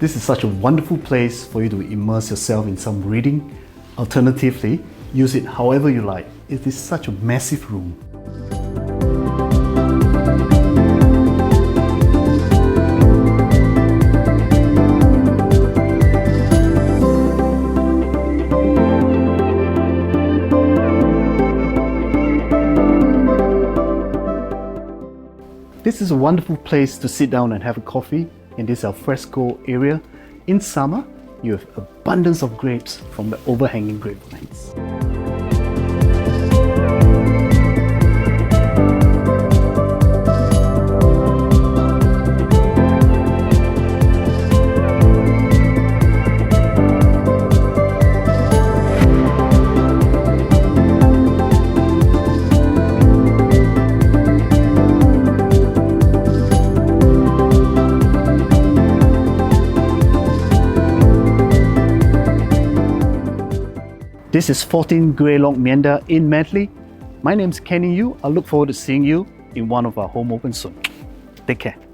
This is such a wonderful place for you to immerse yourself in some reading. Alternatively, use it however you like. It is such a massive room. This is a wonderful place to sit down and have a coffee in this alfresco area. In summer, you have abundance of grapes from the overhanging grapevines. This is 14 Greylock Meander in Madeley. My name's Kenny Yu. I look forward to seeing you in one of our home opens soon. Take care.